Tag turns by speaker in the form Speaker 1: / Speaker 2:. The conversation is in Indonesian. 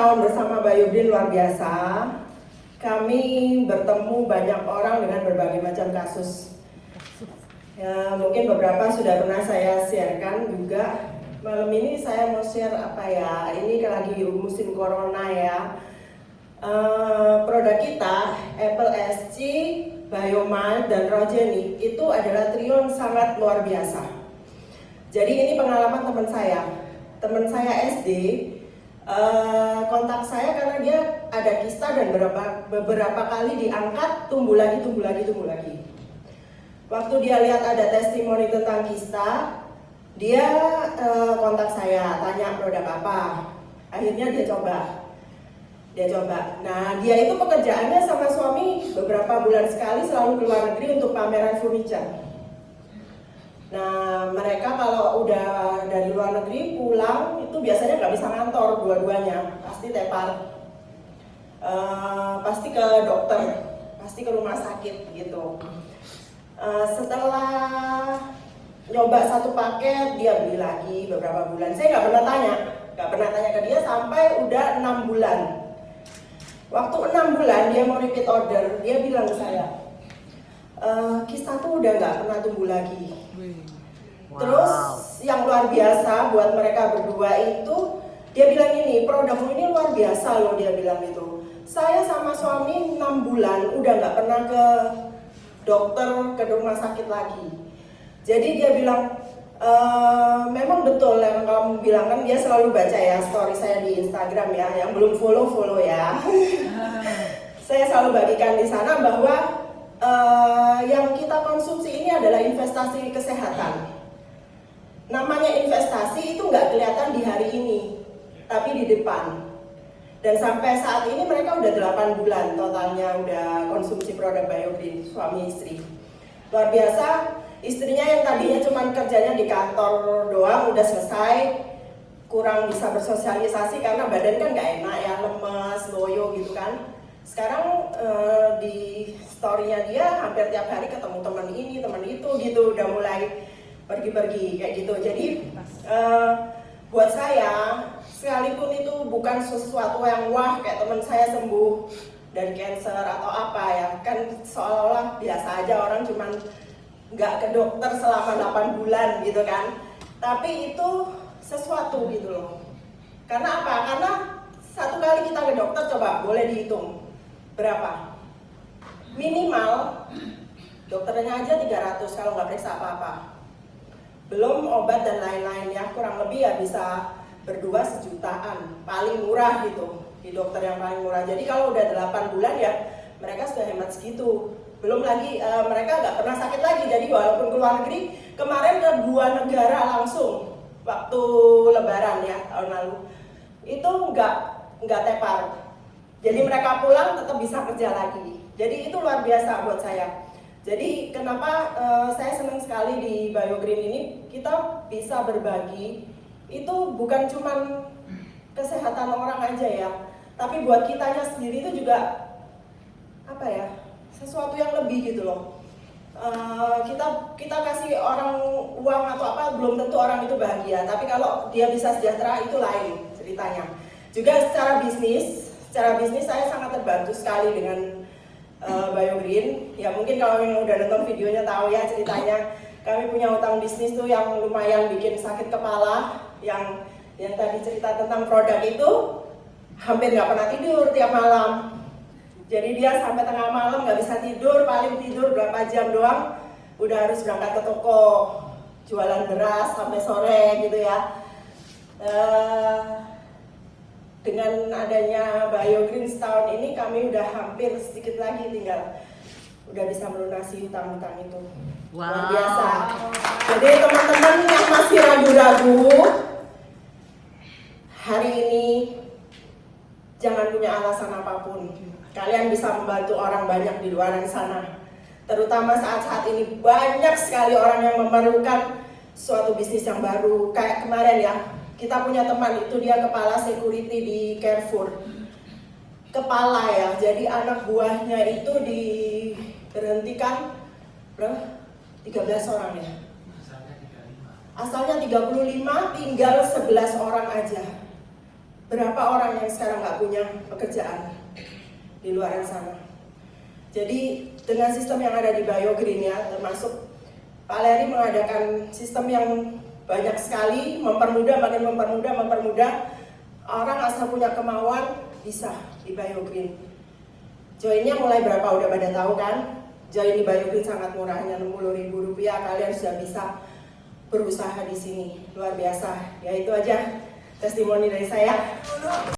Speaker 1: tahun bersama Bayudin luar biasa. Kami bertemu banyak orang dengan berbagai macam kasus. Ya, mungkin beberapa sudah pernah saya sharekan juga. Malam ini saya mau share apa ya? Ini lagi musim corona ya. Produk kita Apple SC, Biomind dan Rogenic itu adalah trio yang sangat luar biasa. Jadi ini pengalaman teman saya. Teman saya SD kontak saya karena dia ada kista dan beberapa kali diangkat, tumbuh lagi. Waktu dia lihat ada testimoni tentang kista, dia kontak saya, tanya produk apa. Akhirnya dia coba. Nah, dia itu pekerjaannya sama suami beberapa bulan sekali selalu keluar negeri untuk pameran furniture. Nah, mereka kalau udah dari luar negeri pulang itu biasanya nggak bisa ngantor dua-duanya, pasti tepar, pasti ke dokter, pasti ke rumah sakit gitu. Setelah nyoba satu paket, dia beli lagi beberapa bulan. Saya nggak pernah tanya ke dia sampai udah 6 bulan. Waktu 6 bulan dia mau repeat order, dia bilang ke saya, kista tuh udah nggak pernah tumbuh lagi. Wow. Terus yang luar biasa buat mereka berdua itu, dia bilang ini, produkmu ini luar biasa loh, dia bilang gitu. Saya sama suami 6 bulan udah nggak pernah ke dokter, ke rumah sakit lagi. Jadi dia bilang, memang betul yang kamu bilang, kan dia selalu baca ya story saya di Instagram ya, yang belum follow ya. Saya selalu bagikan di sana bahwa yang kita konsumsi ini adalah investasi kesehatan. Namanya investasi itu nggak kelihatan di hari ini, tapi di depan. Dan sampai saat ini mereka udah 8 bulan totalnya udah konsumsi produk Biogreen, suami istri. Luar biasa, istrinya yang tadinya cuma kerjanya di kantor doang udah selesai, kurang bisa bersosialisasi karena badan kan nggak enak ya, lemes, loyo gitu kan. Sekarang di story-nya dia hampir tiap hari ketemu teman ini, teman itu gitu, udah mulai pergi-pergi kayak gitu. Jadi buat saya, sekalipun itu bukan sesuatu yang wah kayak teman saya sembuh dari cancer atau apa ya, kan seolah-olah biasa aja orang cuman nggak ke dokter selama 8 bulan gitu kan. Tapi itu sesuatu gitu loh. Karena apa? Karena satu kali kita ke dokter, coba boleh dihitung berapa? Minimal dokternya aja 300 kalau nggak periksa apa-apa. Belum obat dan lain-lain ya, kurang lebih ya bisa berdua 1 jutaan, paling murah gitu, di dokter yang paling murah. Jadi kalau udah 8 bulan ya mereka sudah hemat segitu. Belum lagi mereka nggak pernah sakit lagi, jadi walaupun keluar negeri, kemarin ke 2 negara langsung waktu lebaran ya tahun lalu, itu nggak tepar. Jadi mereka pulang tetap bisa kerja lagi. Jadi itu luar biasa buat saya. Jadi kenapa saya senang sekali di Biogreen ini, kita bisa berbagi, itu bukan cuma kesehatan orang aja ya, tapi buat kitanya sendiri itu juga apa ya, sesuatu yang lebih gitu loh. Kita kasih orang uang atau apa, belum tentu orang itu bahagia, tapi kalau dia bisa sejahtera itu lain ceritanya. Juga secara bisnis saya sangat terbantu sekali dengan Biogreen. Ya mungkin kalau yang udah nonton videonya tahu ya ceritanya. Kami punya utang bisnis tuh yang lumayan bikin sakit kepala, yang tadi cerita tentang produk itu hampir nggak pernah tidur tiap malam. Jadi dia sampai tengah malam nggak bisa tidur, paling tidur berapa jam doang, udah harus berangkat ke toko jualan beras sampai sore gitu ya. Dengan adanya Biogreen setahun ini, kami udah hampir sedikit lagi tinggal udah bisa melunasi hutang-hutang itu. Wow. Luar biasa. Jadi teman-teman yang masih ragu-ragu, hari ini jangan punya alasan apapun. Kalian bisa membantu orang banyak di luar sana. Terutama saat ini banyak sekali orang yang memerlukan suatu bisnis yang baru. Kayak kemarin ya, kita punya teman itu dia kepala security di Carrefour. Kepala ya, jadi anak buahnya itu diberhentikan berapa? 13 orang ya. Asalnya 35, tinggal 11 orang aja. berapa orang yang sekarang nggak punya pekerjaan di luar sana. Jadi dengan sistem yang ada di BioGreen ya, termasuk Pak Leri mengadakan sistem yang banyak sekali, mempermudah, makin mempermudah. Orang asal punya kemauan bisa di BioGreen. Joinnya mulai berapa udah pada tahu kan? Join di BioGreen sangat murah, hanya Rp60.000. Kalian sudah bisa berusaha di sini, luar biasa. Ya itu aja testimoni dari saya.